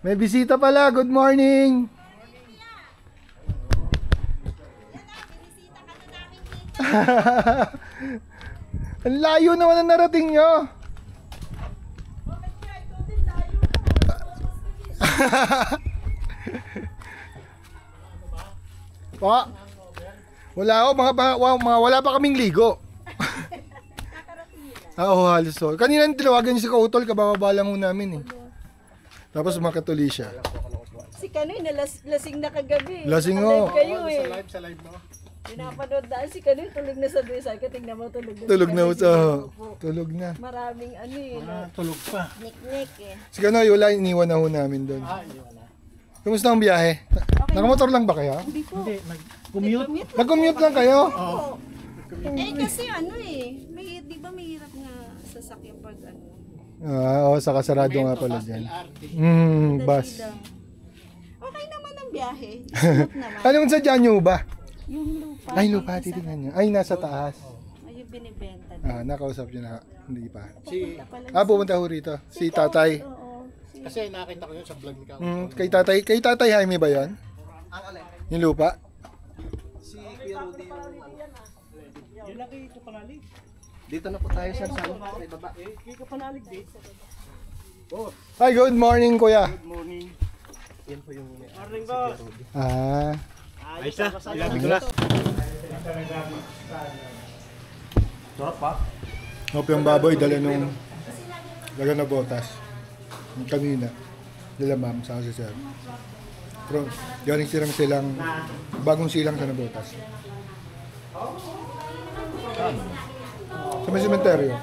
May bisita pala. Good morning. Ang layo naman ang narating nyo. Pa, wala wala pa kaming ligo. Oo, halos so. Kanina tinawagan niyo si Kautol, kabababa lang ho namin eh. Tapos makatuli siya. Si Kanoy lasing na kagabi. Lasing ho. Kayo eh. Sa live no? Pinapanood dahil si Kanoy tulog na sa doon. Tingnan mo tulog na. Tulog na ho. Tulog na. Maraming ano eh. Tulog pa. Nik-nik eh. Si Kanoy, wala, iniwan na ho namin doon. Iniwan na. Kumusta ang biyahe? Nakamotor lang ba kayo? Hindi po. Hindi, nag-commute. Nag-commute lang kayo? Oo. Kasi ano eh. Di ba mahirap nga sasakyan pag ano. Oo, sa kasarado nga pala dyan. Bus. Okay naman ang biyahe. Smooth naman. Anong sadya nyo ba? Yung lupa. Ay, lupa, titingnan nyo. Ay, nasa taas. Ay, yung binibenta. Nakausap nyo na. Hindi pa. Pupunta Pupunta ho rito. Si tatay. Oo. Kasi nakita ko yun sa vlog ni Kao. Kay tatay Jaime ba yun? Yung lupa? Si Kuya Rudy yung ano. Yun lang kay Kapanalig. Dito na po tayo sir sa baba. Kay Kapanalig dito. Hi, good morning kuya. Good morning. Yan po yung Morning boss. Ayos na. Ilabi ko na. sarap pa. Hope yung baboy dala na botas. Yung kanina. Dala ma'am sa si sir. Pero galing silang bagong silang sa nabotas. Sa may sementeryo.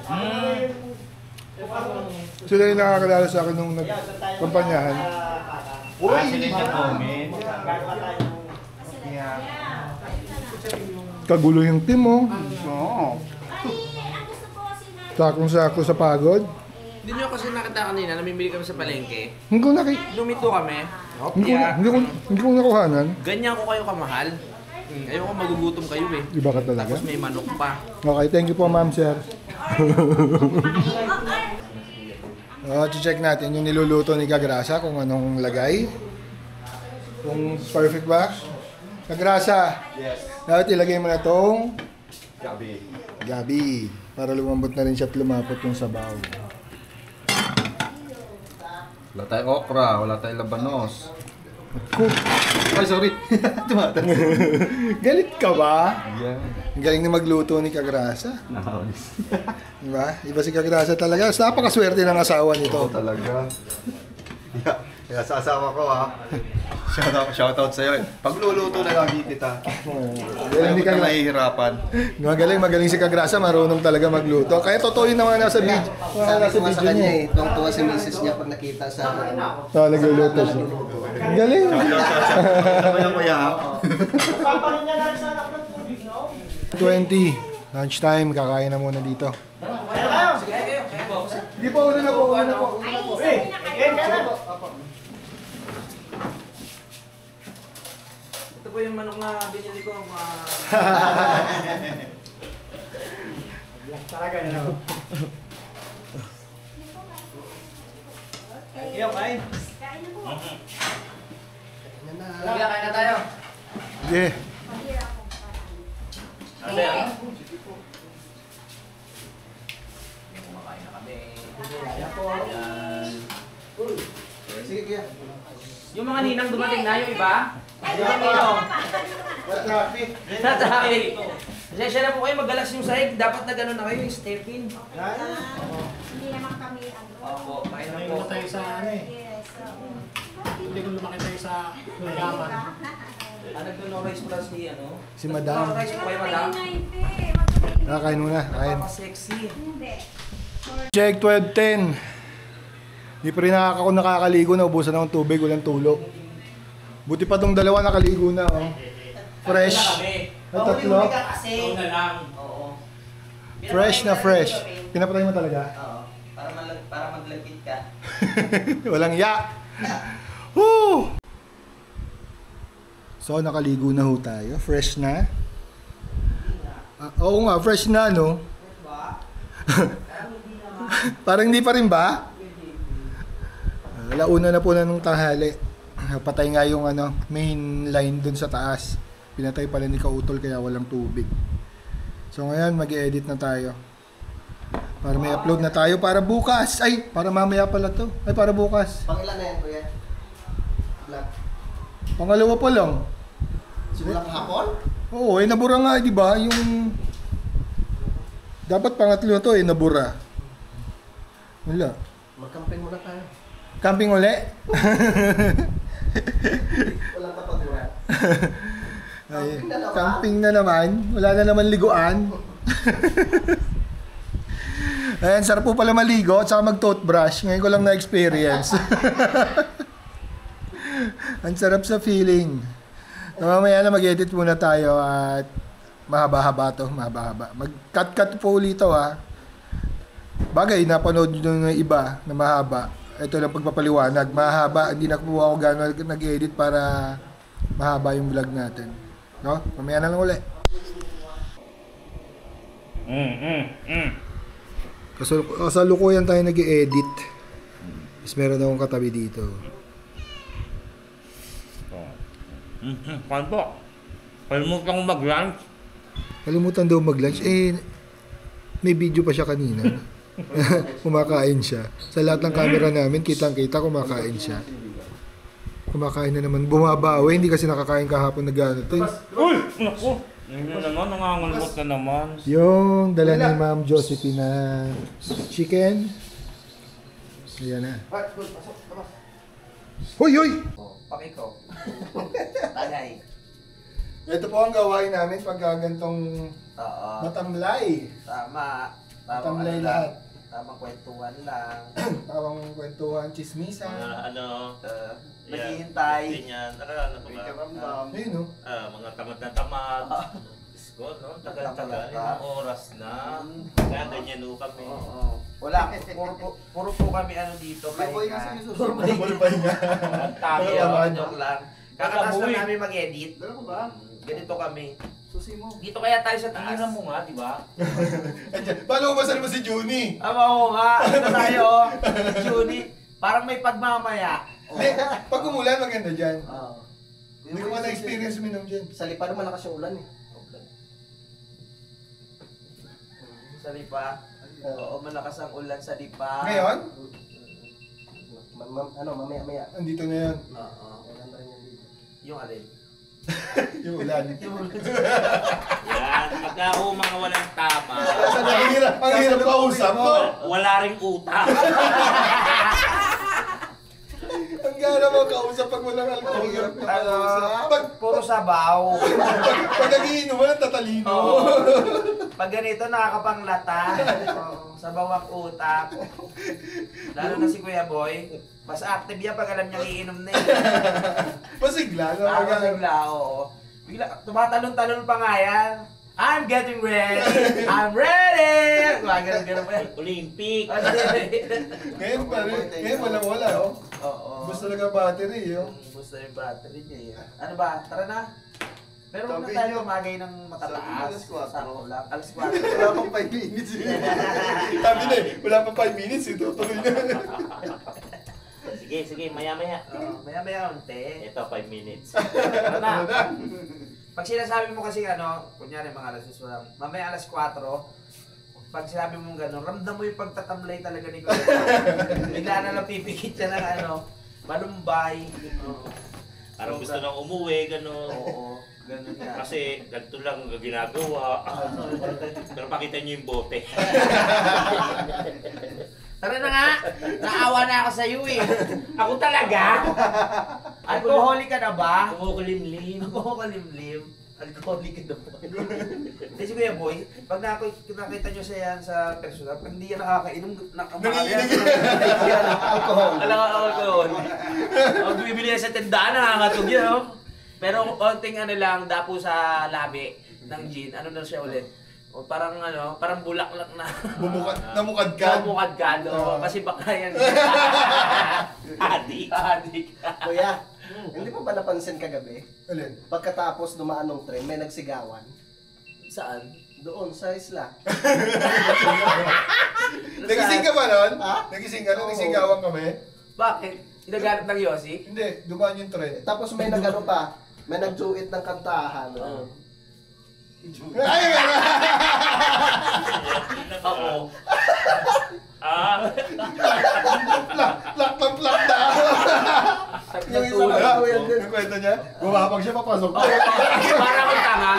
Sila yung nakakalala sa akin nung nagkampanyahan. Kagulo yung team mo. Sakong-sako sa pagod. Hindi nyo kasi nakita kanina, namimili kami sa palengke. Hindi ko Lumito kami. hindi ko nakuhanan. Ganyan ko kayo kamahal. Ayoko magugutom kayo eh. Iba ka talaga. Tapos may manok pa. Okay, thank you po ma'am sir. Check natin yung niluluto ni Kagrasa kung anong lagay. Kung perfect ba? Kagrasa, Yes. dapat ilagay mo na tong Gabi. para lumambot na rin siya at lumapot yung sabaw. Wala tayong okra, wala tayong labanos. Ay, sorry. Galit ka ba? Yeah. Ang galing na magluto ni Kagrasa. Nice. Diba? Iba si Kagrasa talaga. Napakaswerte ng asawa nito. Talaga. Kaya sa asawa ko ha. Shoutout sa'yo. Pagluluto na lagi kita. Galing ni Kaya Kagrasa. nahihirapan. Magaling si Kagrasa. Marunong talaga magluto. Kaya totoo yun naman nasa video. Sabi ko nga sa kanya niya. eh, tuwang-tuwa si misis niya pag nakita sa Nagluluto siya. Ang galing. Kaya kuya ha. 20. Lunchtime. Kakain na muna dito. Hindi po. Una na po. Ito po yung manok na binili ko. Talaga na ako. Iyo, kain. Kain na tayo. Yeah. Sige kuya. Yung mga ninang dumating na, yung iba? Sa traffic. Pasensya na po kayo, magalas yung sahig. Dapat na gano'n na kayo, yung step in. Hindi naman kami ano. Opo, kain na Ngayon po. na tayo sa ano eh. Yes. Hindi ko lumaki tayo sa mayaman. Nagdo-no rice plus ni ano? Si Madam. No rice po kayo, Madam? Kain muna. Kain. Napaka-sexy. Check 12:10. Di pa rin nakakaligo na. Ubusan akong tubig. Walang tulog. Buti pa tong dalawa nakaligo na. Oh. Fresh. At tatlo. Ito na lang. Oo. Fresh na fresh. Pinapatay mo talaga? Oo. Para maglagkit ka. Walang ya. Woo! So, nakaligo na ho tayo. Fresh na. Oo nga, fresh na, no? Parang hindi pa rin ba? Alauna na po na nung tanghali. Patay nga yung main line dun sa taas. Pinatay pala ni Kautol kaya walang tubig. So ngayon mag-edit na tayo. Para may upload na tayo para bukas. Ay, para mamaya pala to. Ay, para bukas. Pangilan na yan, kuya? Vlog. Pangalawa pa lang. Simulang hapon? Oo, nabura nga, di ba? Yung... Dapat pangatlo na to, nabura. Wala. Mag-camping muna tayo. Camping uli? Walang kapaguran. Ay, camping na naman. Wala na naman liguan. Ayan, sarap po pala maligo at saka mag-toothbrush. Ngayon ko lang na-experience. Ang sarap sa feeling. Mamaya na mag-edit muna tayo at mahaba-haba to, mahaba-haba. Mag-cut-cut po ulit to ha. Bagay, napanood nyo ng iba na mahaba. Ito lang pagpapaliwanag. Mahaba, hindi na po ako gano'n nag-edit para mahaba yung vlog natin. No? Mamaya na lang ulit. Kasalukuyan tayo nag-edit. Mas meron akong katabi dito. Paano po? Kalimutan ko mag-lunch. Kalimutan daw mag-lunch. May video pa siya kanina. Kumakain siya. Sa lahat ng camera namin, kitang-kita kumakain siya. Kumakain na naman. Bumabawi, hindi kasi nakakain kahapon na gano'n. Uy! Naku! Yun na naman, nangangalmot na naman. Yung dala ni Ma'am Josephine na chicken. Ayan na. Hoy, hoy! Pakiko. Tagay. Ito po ang gawain namin pag gantong Oo. matamlay. Tama. Matamlay lahat. Tamang kwentuhan lang. Tawang kwentuhan, chismisan. Naghihintay. Ganyan, ano ba? Ayun no? Mga tamad na tamad. Isko, no? Tagal-tagal. Ilang oras na. Kaya ganyan no kami. Oo. Wala. Puro po kami dito. Boy, Pahinga. nasa susunod. Malabay nga. Tabi, Malabay. joke lang. Kakataas lang namin mag-edit. Dala ko ba? Ganito kami. Susi mo. Dito kaya tayo sa taas. Tingnan mo nga, di ba? Paano mo masal mo si Juni? Oo nga. Dito tayo. Juni. Parang may pagmamaya. Hindi, pag umulan maganda dyan. Oo. Hindi ko pa na-experience minom dyan. Sa lipa naman malakas yung ulan eh. Sa Lipa. Oo, malakas ang ulan sa Lipa. Ngayon, Mamaya-maya. andito na yan. Oo. Maganda rin yan dito. Yung alin? Yung ulan. Yan, pagka mga walang tama, Ang hirap kausap mo. wala ring utak. Ang gana mo kausap pag walang alcohol. Hirap na kausap. Puro sabaw. Pag nagiinuman, tatalino. Pag ganito, nakakapanglata. Sabaw ang utak. Lalo na si Kuya Boy. Mas active yan pag alam niya iinom na eh. Masigla. Bigla, oo. Bigla, tumatalon-talon pa nga yan. I'm getting ready! I'm ready! Ganun pa yan. Olympic. Ngayon pa rin. Ngayon wala oh. Oo. Gusto talaga battery oh. Gusto yung battery niya eh. Ano ba? Tara na. Pero huwag na Sabi tayo niyo, magay ng matataas. sabi niyo, alas 4. Sakto lang. Alas 4. Wala pang 5 minutes eh. Sabi na wala pa 5 minutes, tutuloy na. Sige, maya-maya. Maya-maya unti. Ito, 5 minutes. Tara na. Pag sinasabi mo kasi kunyari mga alas 6 lang, mamaya alas 4, pag sinabi mo gano'n, ramdam mo yung pagtatamlay talaga ni Kuya. Bigla na lang pipikit siya ng malumbay. Parang gusto nang umuwi, gano'n. Oo, gano'n yan. Kasi ganito lang ang ginagawa. Pero pakita niyo yung bote. Tara na nga! Naawa na ako sa iyo eh. Ako talaga? Alcoholic ka na ba? Kumukulimlim. Alcoholimlim. Alcoholic ka na ba? Hindi si Kuya Boy, pag nakita nyo siya yan sa personal, pag hindi yan nakakainom, Alcohol. Alam ka alcohol. Pag bibili yan sa tindahan, nakakatog yan, no? Pero konting lang, dapo sa labi ng gin, na siya ulit? O parang parang bulaklak na. Namukadkad. Namukadkad, kasi baka yan. Adik. Adik. Kuya, hindi mo ba napansin kagabi? Alin? Pagkatapos dumaan ng train, may nagsigawan. Saan? Doon sa isla. Nagising ka ba nun? Ha? Nagising ka nun? Oo. Nagisinggawan kami? Bakit? Ginagamit ng Yossi? Hindi, dumaan yung tren. Tapos may nagano pa, may nagduit ng kantahan. Ay, Ako. Ah, plak na. Yung isa nagduit din. Yung kwento niya, bumabag siya, papasok. Para akong tanga.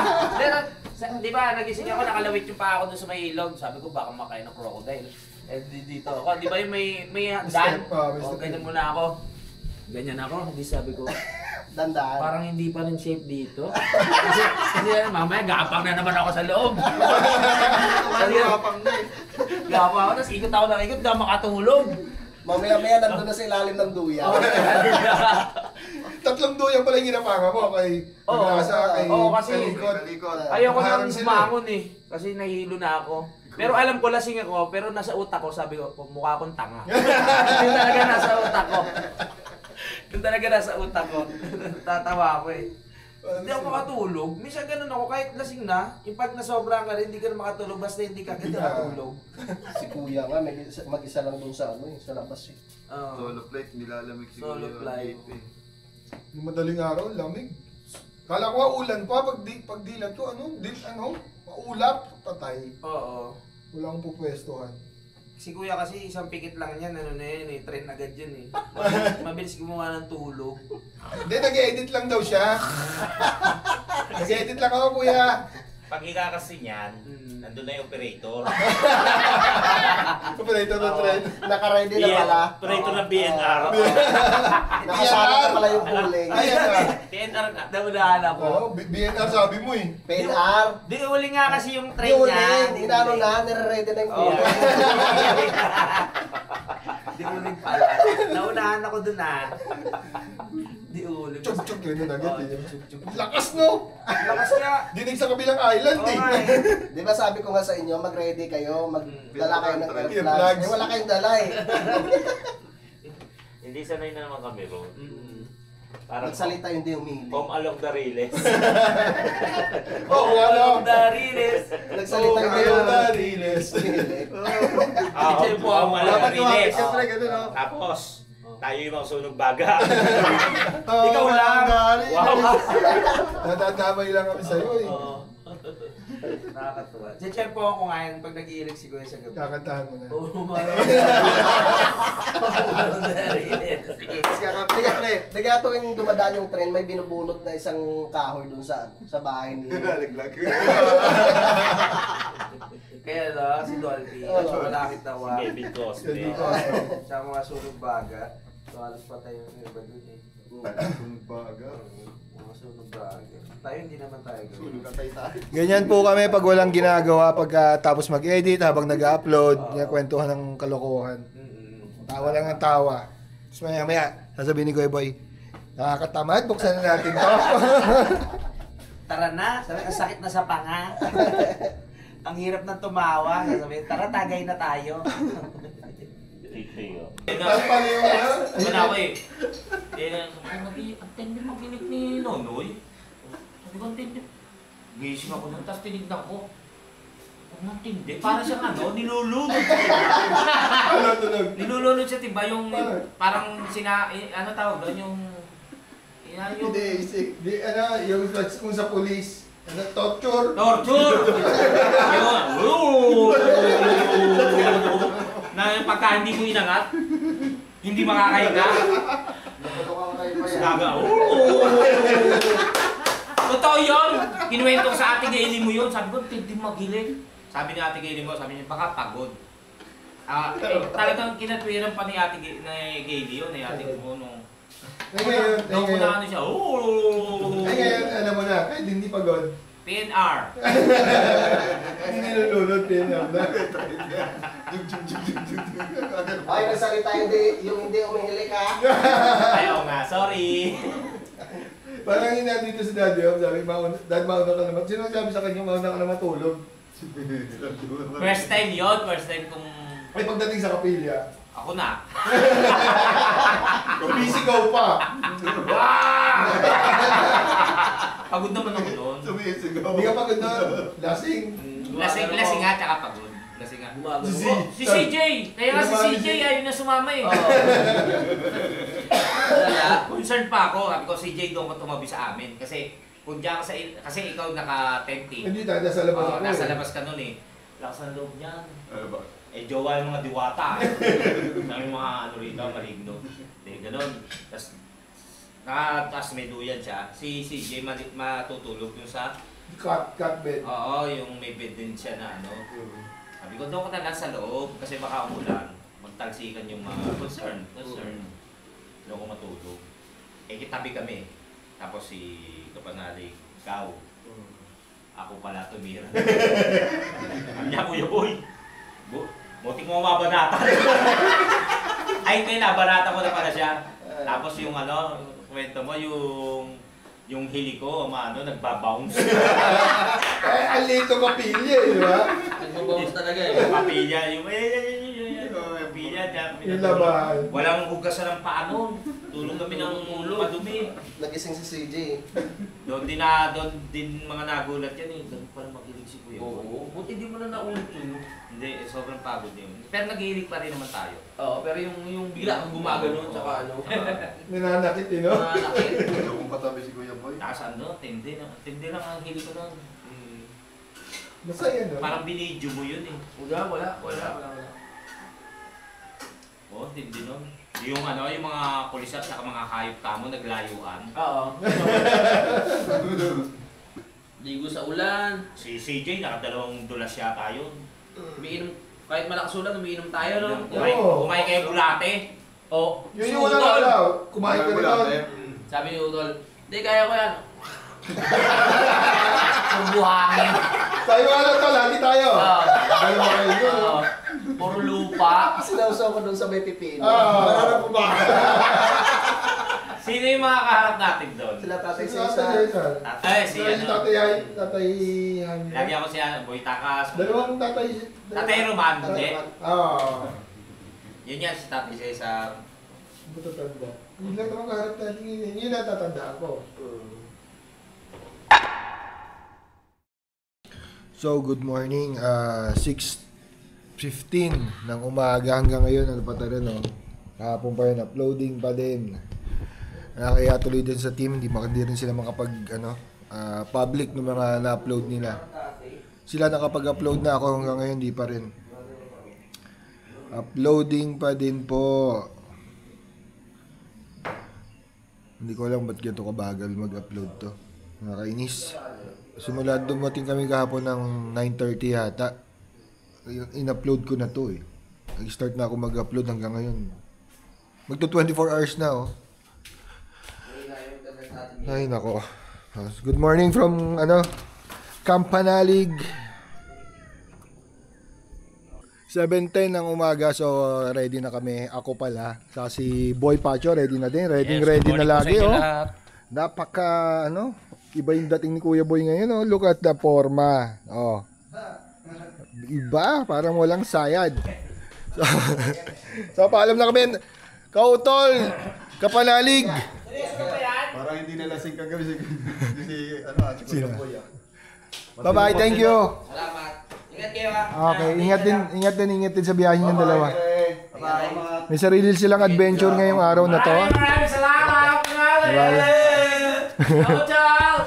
Di ba, nagising ako, nakalawit yung pa ako doon sa may ilog. Sabi ko, baka makain ng crocodile. Eh, dito ako. Di ba yung may hagdan? O, ganyan muna ako. Ganyan ako. Hindi sabi ko, Dandaan. parang hindi pa rin safe dito. Kasi mamaya, gapang na naman ako sa loob. Gapang na eh. Gapang ako, tapos ikot ako ng ikot, hindi ako makatulog. Mamaya-maya nandun na sa ilalim ng duya. Tatlong duyan pala yung ginapanga mo kay Nasa, kay kasi Kalikot. ayoko Parang nang sila bumangon eh. Kasi nahihilo na ako. Pero alam ko lasing ako, pero nasa utak ko, sabi ko, mukha akong tanga. Yun talaga nasa utak ko. Yun talaga nasa utak ko. Tatawa ako eh. Hindi ako makatulog. Minsan ganun ako, kahit lasing na, yung pag nasobrang ka rin, hindi ka na makatulog, basta hindi ka agad nakatulog. Si kuya nga, mag-isa lang dun sa sa labas eh. Oo. Solo flight, nilalamig siguro. Solo flight. Yung madaling araw, lamig. Kala ko ulan pa, pag dilat ko, maulap, patay. Oo. Wala akong pupwestuhan. Si kuya kasi isang pikit lang yan, ano na yun eh, train agad yun eh. Mabilis gumawa ng tulog. Hindi, nag-edit lang daw siya. Nag-edit lang ako, kuya. pag ika kasi niyan, nandun na yung operator. Operator ng tren. Naka-ready na pala. Operator ng BNR. Nakasama na pala yung huling. Ayan na. BNR na, naunahan ako. Oo, BNR sabi mo eh. PNR. Di uli nga kasi yung train Yung niya. huling, inano na, nire-ready na yung Oo. huling. Di uling pala. Naunahan ako dun ah. Di uling. Chug-chug yun na agad eh. Chug-chug. Lakas no! Lakas nga. Dinig sa kabilang island Oo eh. nga eh. Di ba sabi ko nga sa inyo, mag-ready kayo, magdala kayo ng Earplugs. earplugs. Eh, wala kayong dala eh. Hindi sanay na naman kami ron. Parang Magsalita hindi umili. home along the riles. Oo, ano? Dariles. Nagsalita Oo, hindi ayaw na, umili. Riles. Home along the riles. Siyempre, ganun no? Tapos, tayo yung mga sunog baga. Ikaw lang! Wow! Natatamay lang kami sa'yo eh. Oo. Nakakatuwa. Check po ako ngayon pag nag-iilig si Kuya sa gabi. Kakantahan mo na. Oo, maro. Kaya tuwing dumadaan yung train, may binubunot na isang kahoy dun sa bahay ni... Kaya no, si Dolphy, Oo. malapit na Si wa. Kevin Cosme. Sa mga sunog baga. So, halos patay yung iba dun eh. Mga sunog baga. Tayo hindi naman tayo gawin. Ganyan po kami pag walang ginagawa pagkatapos mag-edit habang nag-upload, kwentuhan ng kalokohan. Tawa lang ang tawa. Tapos maya, sasabihin ni Kuya Boy, nakakatamad, buksan na natin to. Tara na, sabi, ang sakit na sa panga. Ang hirap ng tumawa. Sabi, tara, tagay na tayo. Paano yung ano? Ano ako eh. Ang tindi makinig ni Nonoy. Sabi ko, ang tindi. Gising ako nun, tapos tinignan ko. Ang tindi. Para siyang ano, nilulunod. Ano tunog? Nilulunod siya, diba? Yung parang ano tawag doon, yung... Hindi, ano, yung kung sa police, ano, torture. Torture! Yun. Na pagka hindi mo inangat, hindi makakahinga. Gaga. Totoo yun! Kinuwento ko sa ate Gaily mo yun. Sabi ko, hindi magilig. Sabi ni ate Gaily mo, sabi niya, baka pagod. Talagang kinatwiran pa ni ate Gaily yun. Ate mo nung... Ngayon, Nakunahan siya. ngayon, alam mo na, kahit hindi pagod. PNR. Hindi nilulunod, PNR na. Ay, nagsalita yung hindi umihili ka. Ayaw nga, sorry. Parang yun na dito sa daddy, sabi, dad, mauna ka naman. Sino sabi sa kanya, mauna ka na matulog? First time yun. First time kong... Ay, pagdating sa kapilya, Ako na. sumisigaw pa. Pagod naman ako doon. Hindi ka pagod na, lasing. Lasing nga, tsaka pagod. Lasing nga. Si Si CJ! Kaya nga si CJ ayaw na sumama eh. Concerned pa ako. Sabi ko, si Jay doon ko tumabi sa amin. Kasi, kung diyan ka kasi ikaw naka-tenting. Hindi tayo, nasa labas ako Nasa eh. labas ka nun eh. Lakas ng loob niyan. Ano ba? Eh, jowa yung mga diwata. Sabi mga ano rito, maligno. Hindi, ganun. Tapos may duyan siya. Si Jay matutulog yung sa... Cut bed. Oo, yung may bed din siya na ano. Sabi ko, doon ko na lang sa loob kasi baka umulan. Magtalsikan yung mga concern. Doon ko matulog. Eh, kitabi kami. Tapos si Kapanali, ikaw. Ako pala tumira. Sabi niya, Kuya Boy. Buti mo mabanatan. Ay, hindi, nabanatan mo na pala siya. Tapos yung ano, kwento mo, yung hili ko, nagbabounce. Eh, ang lito kapilya eh, di ba? Nagbabounce talaga eh. Kapilya, yung kapilya. Yung laban. Walang hugasan ng paa nun. Tulog kami ng madumi. Nagising si CJ. Doon din mga nagulat yan eh. Doon pala makilig si Kuya. Oo, buti di mo na naulit yun. Hindi, sobrang pagod yun. Pero nag-iilig pa rin naman tayo. Oo, pero yung bigla kang gumagano, tsaka ano. Nananakit eh, no? Nananakit. Kung katabi si Kuya Boy. Tapos ano, tindi lang ang hilig ko nun. Masaya, no? Parang binidyo mo yun eh. Wala. Oo, tindi nun. Yung yung mga pulis at saka mga hayop tamo naglayuan. Oo. Ligo sa ulan. Si CJ, nakadalawang dulas yata yun. Umiinom, kahit malakas ulan, umiinom tayo, no? Kumain kayo bulate. Oo. Yun Si yung wala Udol. alaw. Kumain ka rin doon. Sabi ni Udol, hindi, kaya ko yan. Ang buhangin. Tayo ano to, lagi tayo. Oo. Dalawa kayo doon. Oo. Puro lupa. Sinausaw ko doon sa may pipino. Mararap po ba? Sino yung mga kaharap natin doon? Sila tatay Si sa isa. Cesar. Ay, si Tatay Lagi ako si Boy Takas. Dalawang tatay. Tatay Roman, hindi? Oo. Yun yan, si Tatay Cesar. Matatanda. Yun lang naman kaharap natin. Yun natatanda ako. So, good morning. 6:15 ng umaga hanggang ngayon. Ano pa tayo, no? Kahapon pa yun, uploading pa din. Kaya tuloy din sa team, hindi rin sila makapag, public ng mga na-upload nila. Sila nakapag-upload na, ako hanggang ngayon, di pa rin. Uploading pa din po. Hindi ko alam ba't ganito kabagal mag-upload to. Nakakainis. Simula dumating kami kahapon ng 9:30 yata. In-upload ko na to eh. Nag-start na ako mag-upload hanggang ngayon. Magto 24 hours na oh. Ay nako. Good morning from Campanalig. 7:10 ng umaga, so ready na kami. Ako pala. Si Boy Pacho ready na din. Ready na lagi oh. Napaka iba yung dating ni Kuya Boy ngayon oh. Look at the forma. Oh. Iba, parang walang sayad. So paalam na kami. Kautol, Kapanalig. Parang hindi nalasing kagabi si Kuya Boy. Bye-bye, thank you. Salamat. Ingat kayo ha. Okay, ingat din sa biyahe ng dalawa. Bye. May sarili silang adventure ngayong araw na to. Maraming salamat! Bye. Ciao!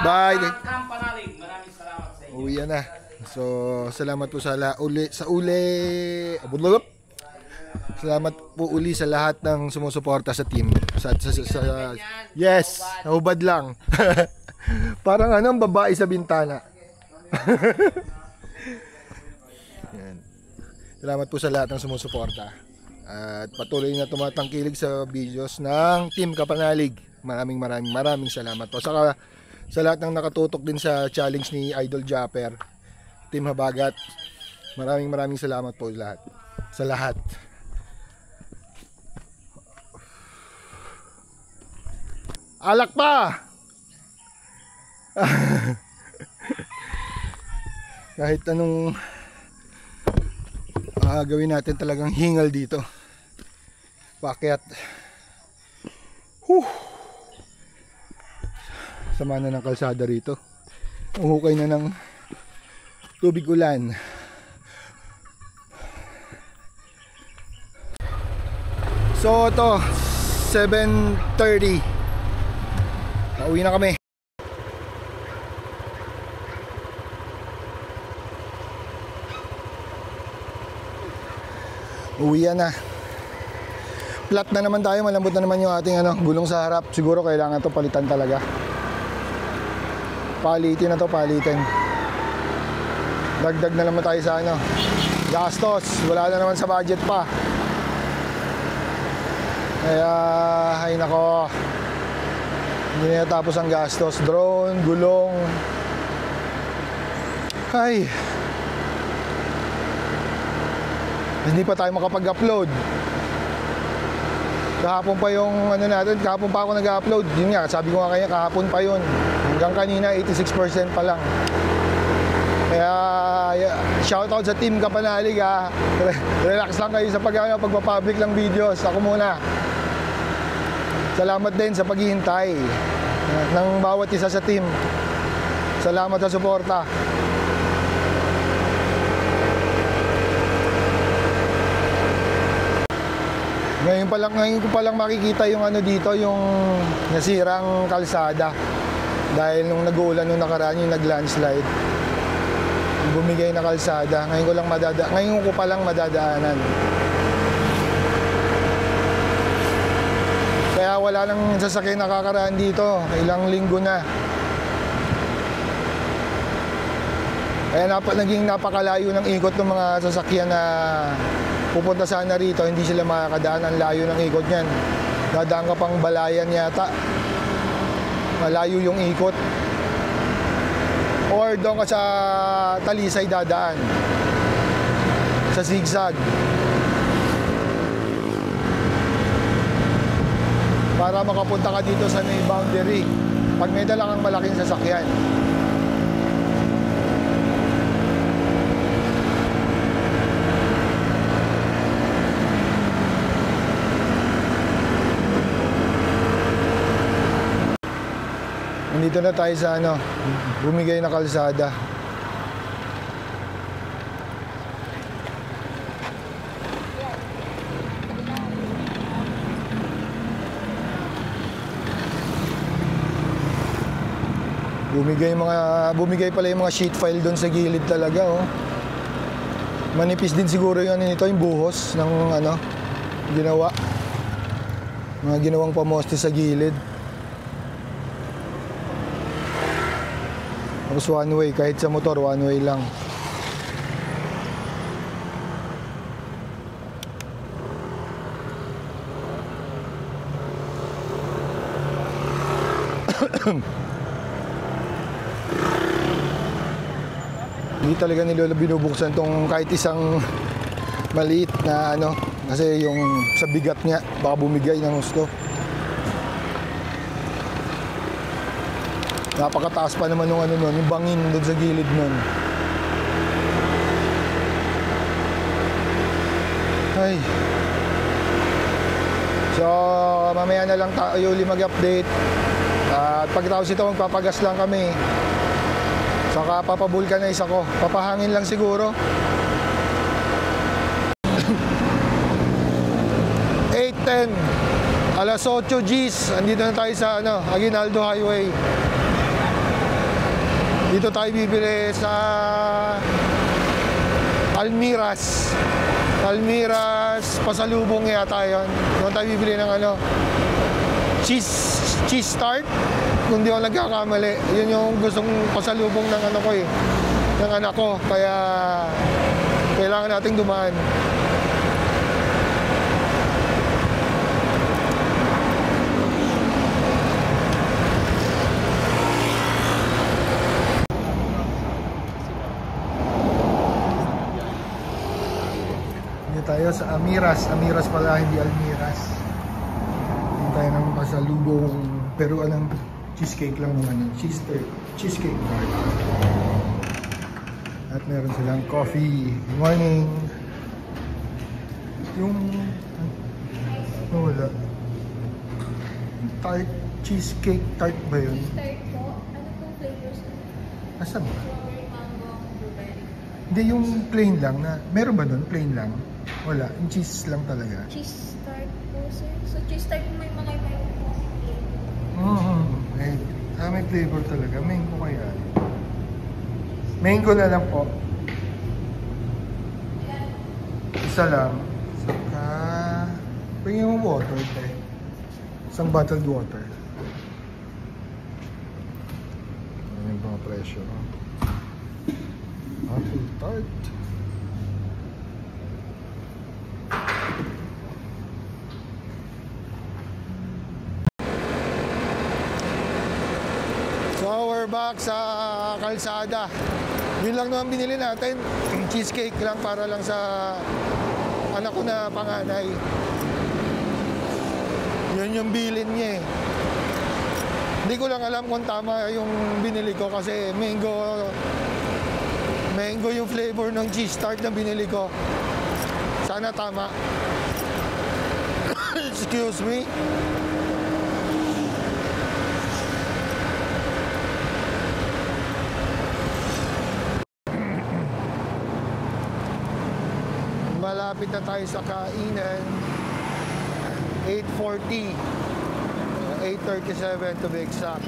Bye. Kampanalig, maraming salamat sa inyo. Uwi na. So, salamat po Salamat po uli sa lahat ng sumusuporta sa team. Yes, hubad lang. Parang babae sa bintana. Yan. Salamat po sa lahat ng sumusuporta. At patuloy na tumatangkilig sa videos ng Team Kapanalig. Maraming salamat po. Saka sa lahat ng nakatutok din sa challenge ni Idol Japper, Team Habagat. Maraming salamat po lahat. Sa lahat. Alak pa! Kahit anong gawin natin, talagang hingal dito. Pakyat. Sama na ng kalsada rito. Uhukay na ng tubig ulan. So ito, 7:30. Pauwi na kami. Uwian na. Flat na naman tayo, malambot na naman yung ating gulong sa harap. Siguro kailangan to palitan talaga. Palitin na to, palitin. Dagdag na naman tayo sa gastos. Wala na naman sa budget pa. Kaya, ay nako. Hindi na natapos ang gastos. Drone, gulong. Ay. Hindi pa tayo makapag-upload. Kahapon pa yung natin, kahapon pa ako nag-upload. Yun nga, sabi ko nga kanya, kahapon pa yun. Hanggang kanina, 86% pa lang. Kaya, shoutout sa Team Kapanalig ha. Relax lang kayo sa pagpapublic ng videos. Ako muna. Salamat din sa paghihintay ng bawat isa sa team. Salamat sa suporta. Ngayon ko pa lang makikita yung dito, yung nasirang kalsada. Dahil nung nag-uulan nung nakaraan, yung nag-landslide. Bumigay na kalsada. Ngayon ko pa lang madadaanan. Kaya wala nang sasakyan nakakaraan dito. Ilang linggo na. Kaya naging napakalayo ng ikot ng mga sasakyan na pupunta sana rito, hindi sila makakadaan. Ang layo ng ikot niyan. Dadaan ka pang Balayan yata. Malayo yung ikot. Or doon ka sa Talisay dadaan. Sa zigzag. Para makapunta ka dito sa may boundary. Pag may dala kang malaking sasakyan. Nandito na tayo sa bumigay na kalsada. Bumigay pala yung mga sheet file doon sa gilid talaga, oh. Manipis din siguro yung nito, yung buhos ng ginawa. Mga ginawang pamoste sa gilid. Tapos one way, kahit sa motor, one way lang. Hindi talaga nila binubuksan tong kahit isang maliit na kasi yung sa bigat niya, baka bumigay ng gusto. Napakataas pa naman yung yung bangin doon sa gilid nun. Ay. So, mamaya na lang tayo uli mag-update. At pagkatapos ito, magpapagas lang kami. Saka papabulkanize ako. Papahangin lang siguro. 8:10. Alas 8 Gs. Andito na tayo sa Aguinaldo Highway. Dito tayo bibili sa Almiras. Almiras, pasalubong yata yun. Doon tayo bibili ng cheese tart. Kung di ako nagkakamali. Yun yung gustong pasalubong ng ng anak ko. Kaya kailangan nating dumaan. Tayo sa Amiras. Amiras pala, hindi Almiras. Hindi tayo ng pasalubong, pero cheesecake lang naman. Cheesecake tart. At meron silang coffee. Good morning. Yung wala. Tart, cheesecake tart ba yun? Tart po. Ano pong flavors? Asa ba? Strawberry, mango, blueberry. Hindi, yung plain lang na, meron ba doon? Plain lang? Wala, yung cheese lang talaga. Cheese tart po. sir. So, cheese tart may mga iba-iba po. May flavor talaga. Mango kaya. Mango na lang po. Isa lang. Saka... Bringin mo water, te. Isang bottled water. Ano yung mga presyo? Apple tart. So we're back sa kalsada. Yun lang naman binili natin. Cheesecake lang para lang sa anak ko na panganay. Yun yung bilin niya eh. Hindi ko lang alam kung tama yung binili ko kasi mango yung flavor ng cheese tart na binili ko. Sana tama. Excuse me. Malapit na tayo sa kainan. 8:40. 8:37 to be exact.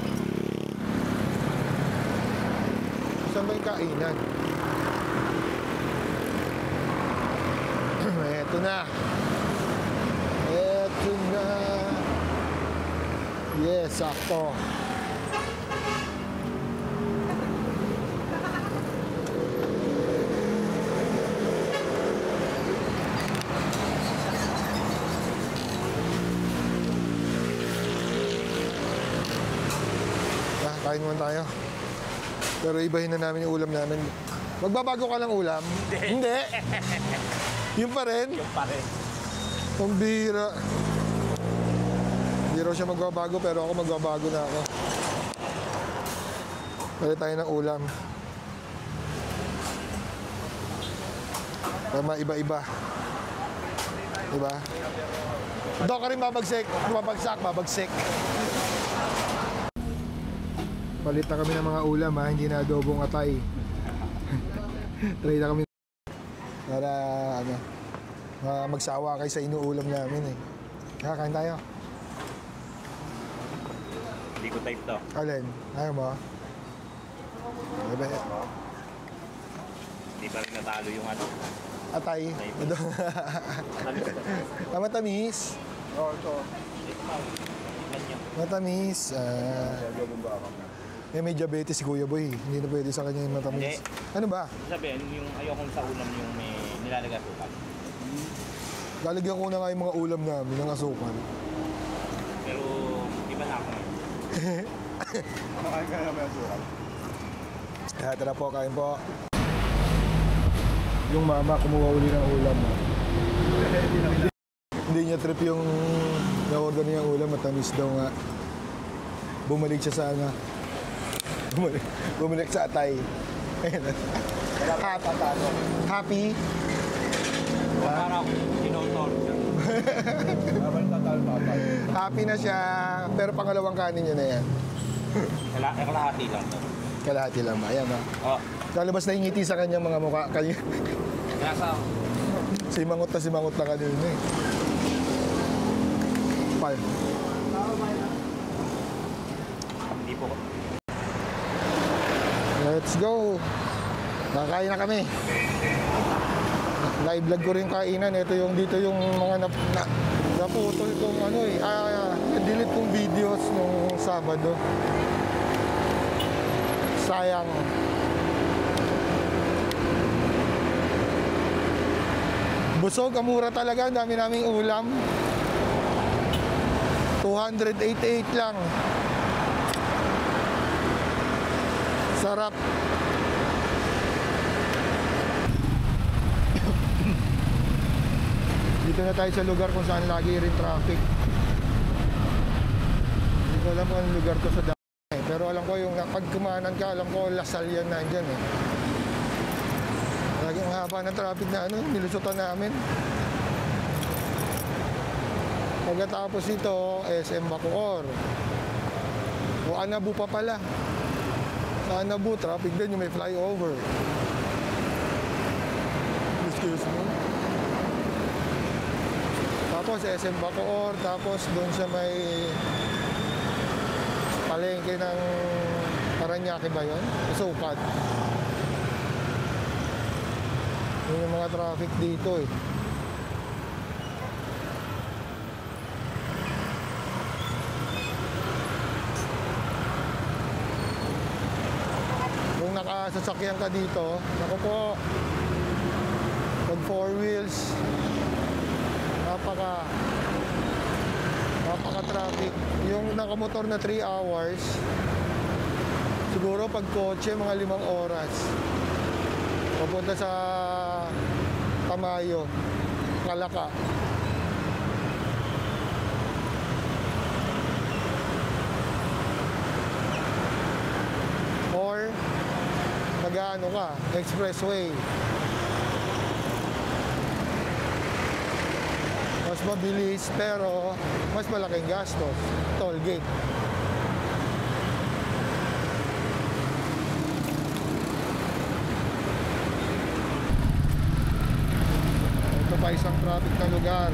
Saan ba yung kainan? Eto na. Eto na. Yes, sakto. Kain muna tayo. Pero ibahin na namin yung ulam namin. Magbabago ka ng ulam? Hindi. Yung pa rin? Yung pa rin. Ang bira. Hindi raw siya magbabago pero ako magbabago na ako. Palit tayo ng ulam. Para maiba-iba. Diba? Doon ka rin babagsak. Babagsak. Palit na kami ng mga ulam ha, hindi na adobong atay. Try na kami para ano, magsawa kayo sa inuulam namin eh. Kain tayo. Hindi ko type to. Alin? Ayaw mo? Hindi pa rin natalo yung ano. Atay. Matamis. Oo, ito. Matamis. May diabetes si Kuya Boy. Hindi na pwede sa kanya yung matamis. Hindi. Ano ba? Sabihin, yung ayokong sa ulam yung may nilalagay asukal. Lalagyan ko na nga yung mga ulam namin ng asukal. Pero iba na ako. Makain ka naman yung sukat. Tara po, kain po. Yung mama kumuha uli ng ulam. Hindi niya trip yung na-order niya yung ulam. Matamis daw nga. Bumalik siya sa ano. Bumalik sa atay. Happy? Para ako tinotor. Happy na siya. Pero pangalawang kanin niya na yan. Kalahati lang to. Kalahati lang ba? Ayan ba? Oo. Lalabas na yung ngiti sa kanyang mga mukha. Nasa Simangot na kanina eh. Pal. hindi po. Let's go. Nakakain na kami. Live vlog ko rin kainan. Ito yung dito yung mga naputol kong ano eh. Delete kong videos nung Sabado. Sayang. Busog, amura talaga. Ang dami naming ulam. 288 lang. Sarap. Dito na tayo sa lugar kung saan lagi rin traffic. Hindi ko alam kung anong lugar to sa daan eh. Pero alam ko yung pag kumanan ka, alam ko Lasal yan nandyan eh. Lagi ang haba ng traffic na ano, nilusutan namin. Pagkatapos ito, SM Bacoor. O Anabu pa pala. Sa Anabu, traffic din yung may flyover. Excuse me. Tapos SM Bacoor, tapos doon sa may palengke ng Paranaque ba yun? Sukat. Yun yung mga traffic dito eh. Kung nakasasakyan ka dito, naku po, pag 4 wheels, napaka-traffic. Yung nakamotor na 3 hours, siguro pag kotse, mga 5 oras. Papunta sa Tamayo, Kalaka. Or, mag-ano ka, expressway. Mas mabilis pero mas malaking gastos. Toll gate. Ito pa isang traffic na lugar.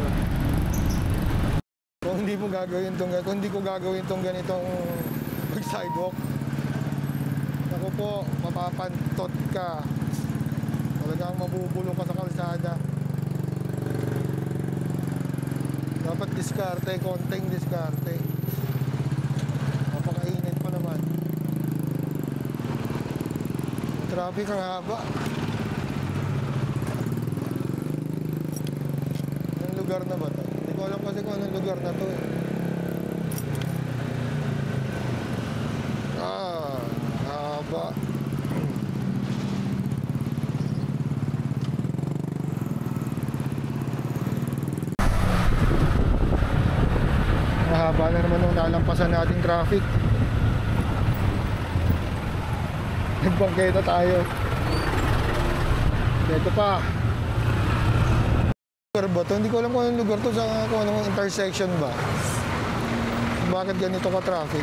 Kung hindi mo gagawin tong, kung hindi ko gagawin tong ganitong sidewalk, ako po, mapapantot ka. Talagang mabubulong ka sa kalsada. Dapat diskarte, konting diskarte. Napakainit pa naman. Traffic ang haba. Anong lugar na ba ito? Hindi ko alam kasi kung anong lugar na ito eh. Haba. Mahaba na naman nung nalampasan nating traffic. Nagbangketa tayo. Ito pa. Lugar ba to? Hindi ko alam kung anong lugar to, sa kung anong intersection ba. Bakit ganito ka traffic?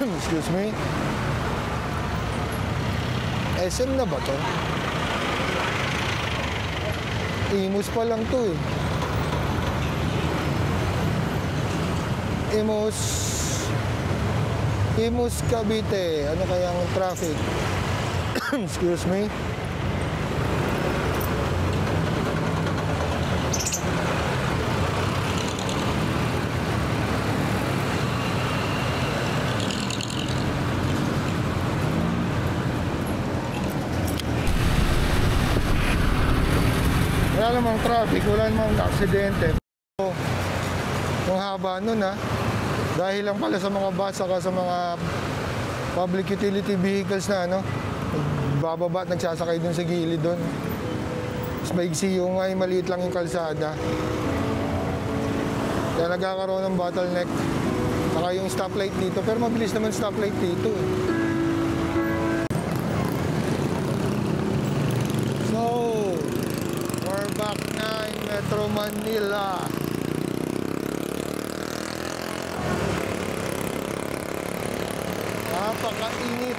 Excuse me. SM na ba to? Imus pa lang to eh. Imus Cavite. Ano kaya ang traffic? Excuse me. Wala namang traffic, wala namang aksidente. Ang haba nun ha. Dahil lang pala sa mga bus saka sa mga public utility vehicles na ano, bababa at nagsasakay dun sa gilid dun. Mas maigsi yung ay maliit lang yung kalsada. Kaya nagkakaroon ng bottleneck. Saka yung stoplight dito, pero mabilis naman stoplight dito eh. So, we're back na in Metro Manila. Napakainit.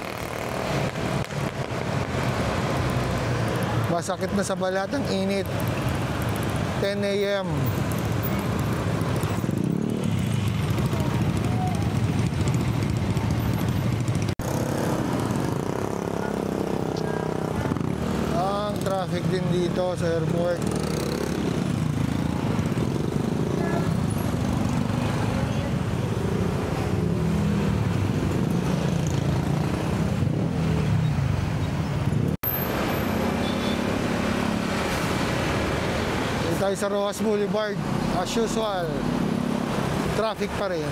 Masakit na sa balat ang init. 10 a.m. Ang traffic din dito sa airport. Tayo sa Rojas Boulevard, as usual, traffic pa rin.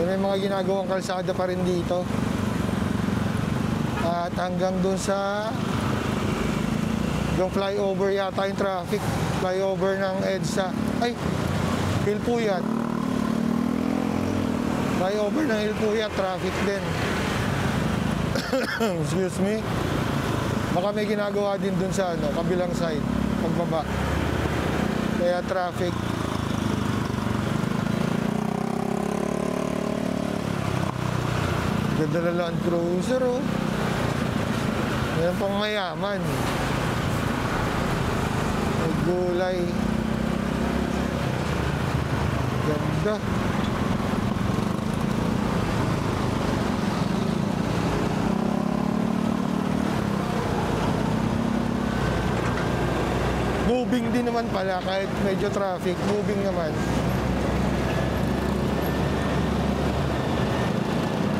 May mga ginagawang kalsada pa rin dito. At hanggang dun sa yung flyover yata yung traffic. Flyover ng EDSA. Ay, Hilpuyat. Flyover ng Hilpuyat, traffic din. Excuse me. Baka may ginagawa din dun sa ano, kabilang side. Pagbaba. Kaya traffic. Ganda na Land Cruiser oh. Yan pang mayaman. May gulay. Ganda. Moving din naman pala kahit medyo traffic, moving naman.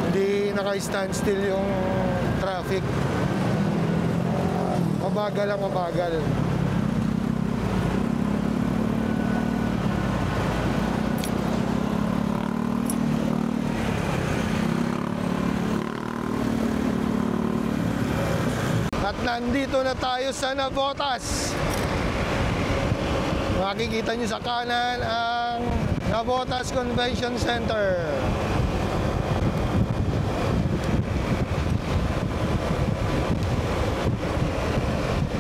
Hindi naka-stand still yung traffic. Mabagal lang, mabagal. At nandito na tayo sa Navotas. Makikita nyo sa kanan ang Navotas Convention Center.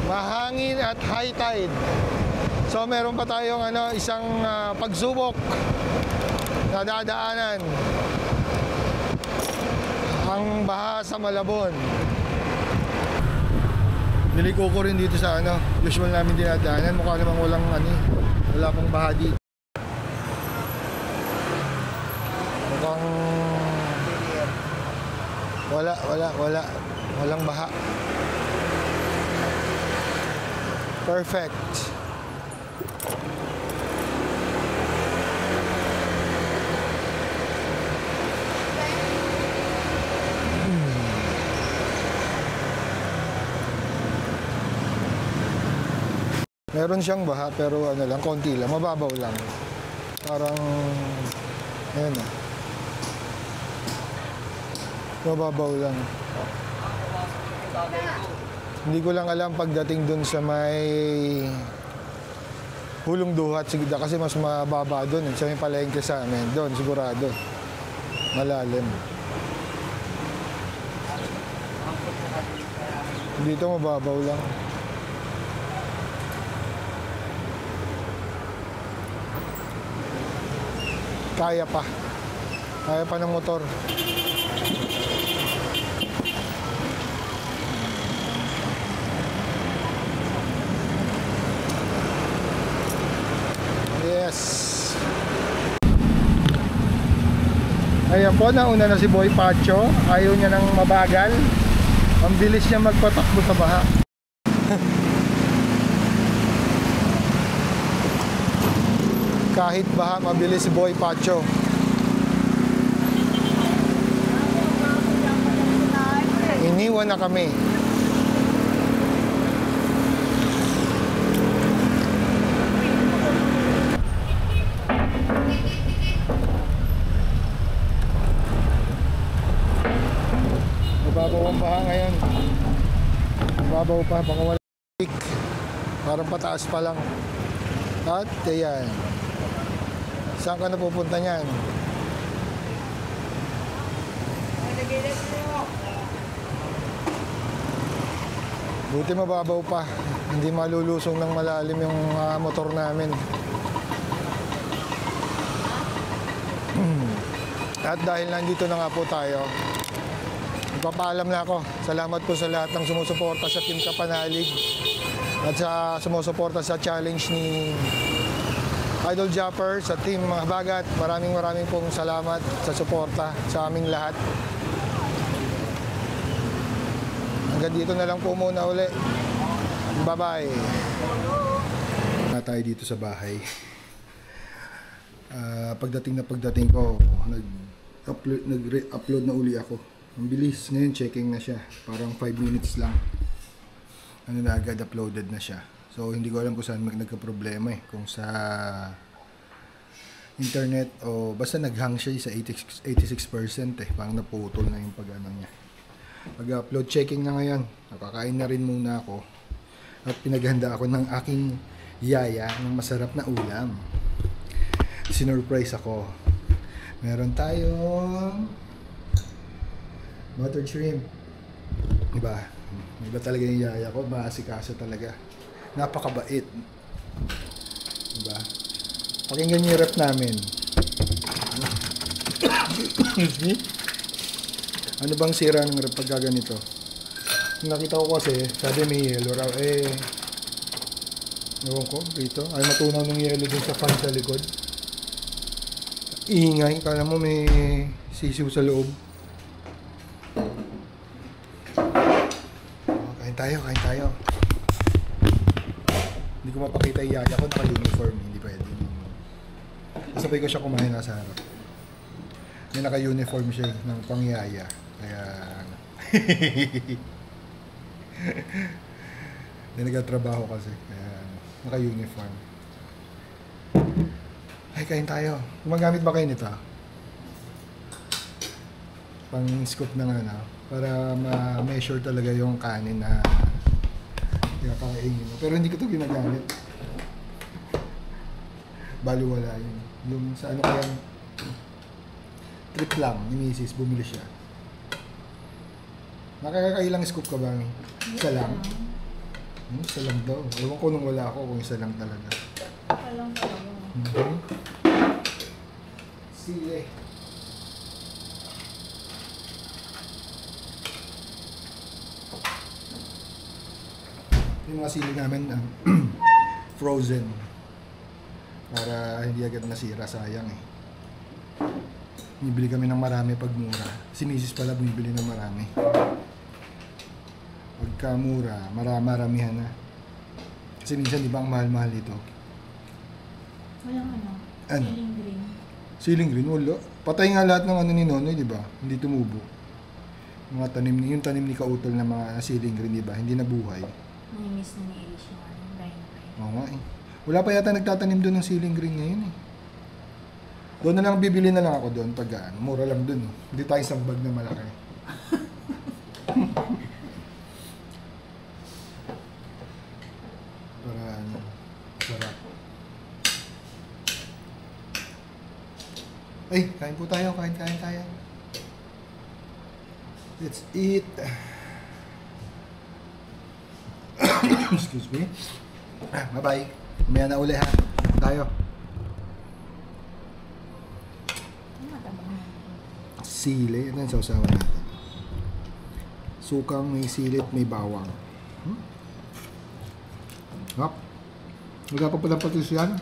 Mahangin at high tide. So meron pa tayong isang pagsubok na dadaanan. Ang baha sa Malabon. Niliko ko rin dito sa usual namin dinadaanan. Mukha namang walang wala pong baha dito. Mukhang walang baha. Perfect. Meron siyang baha pero lang, konti lang, mababaw lang. Parang ayun na. Mababaw lang. Hindi ko lang alam pagdating dun sa may Hulong Duhat sigida kasi mas mababa dun sa may palengke sa amin. Doon sigurado. Malalim. Dito mababaw lang. Kaya pa. Kaya pa ng motor. Yes. Ayan po, nauna na si Boy Pacho. Ayaw niya ng mabagal. Ang bilis niya magpatakbo sa baha. Kahit baha, mabilis si Boy Pacho. Iniwan na kami. Mababaw ang baha ngayon. Mababaw pa, baka wala peak. Parang pataas pa lang. At ayan. Saan ka na pupunta niyan? Buti mababaw pa. Hindi malulusong ng malalim yung motor namin. At dahil nandito na nga po tayo, ipapaalam na ako. Salamat po sa lahat ng sumusuporta sa Team Kapanalig at sa sumusuporta sa challenge ni Idol Japper, sa Team Habagat. Maraming pong salamat sa suporta sa aming lahat. Hanggang dito na lang po muna uli. Bye-bye. Na tayo dito sa bahay. Pagdating ko, nag-upload na uli ako. Ang bilis. Ngayon, checking na siya. Parang 5 minutes lang. Na agad uploaded na siya. So, hindi ko alam kung saan nagka-problema eh. Kung sa internet o basta nag-hang siya sa 86% eh. Parang naputol na yung pag-ano niya. Pag-upload, checking na ngayon. Nakakain na rin muna ako. At pinaghanda ako ng aking yaya ng masarap na ulam. Sinurprise ako. Meron tayong buttered shrimp. Iba talaga yung yaya ko. Maasikaso talaga. Napakabait. Diba? Pakinggan yung rep namin. Excuse me? Ano bang sira ng rep pagka ganito? Nakita ko kasi, sabi may yellow raw. Ewan ko, dito. Ay matunaw ng yellow dun sa fan sa likod. Ingay, kala mo may sisiw sa loob. Oh, kain tayo, kain tayo. Hindi ko mapakita yung yaya ko, naka-uniform, hindi pwede. Sabay ko siya kumain nasa harap. May naka-uniform siya ng pangyaya. Kaya... Hindi nagtatrabaho kasi. Kaya naka-uniform. Ay, kain tayo. Gumagamit ba kayo nito? Pang scoop ng ano, para ma-measure talaga yung kanin na kakainin mo. Pero hindi ko ito ginagamit. Baliwala yun. Yung sa ano kaya trip lang ni Mrs. Bumili siya. Nakakailang scoop ka ba? Isa lang? Isa lang daw. Ewan ko nung wala ako kung isa lang talaga. Walang talaga. Sili. Yung mga sili namin frozen. Para hindi agad nasira, sayang eh. Bumibili kami ng marami pag mura. Si Mrs. pala bumibili ng marami. Pagka mura, maramihan na. Kasi minsan di ba ang mahal-mahal ito? Walang ano. Ano? Feeling green. Ceiling green, wala. Patay nga lahat ng ano ni Nonoy, di ba? Hindi tumubo. Mga tanim, yung tanim ni Kautol na mga ceiling green, di ba? Hindi nabuhay. Namimiss na ni Elish yung ano, dynamite. Oo nga eh. Wala pa yata nagtatanim doon ng ceiling green ngayon eh. Doon na lang, bibili na lang ako doon pag ano, mura lang doon eh. Hindi tayo isang bag na malaki. Para ano, sarap. Ay, kain po tayo, kain tayo. Let's eat. Excuse me. Bye-bye. Mamaya na uli ha. Tayo. Sili. Ito yung sausawan natin. Sukang, may silit, may bawang. Hop. Wala pa pala patis yan.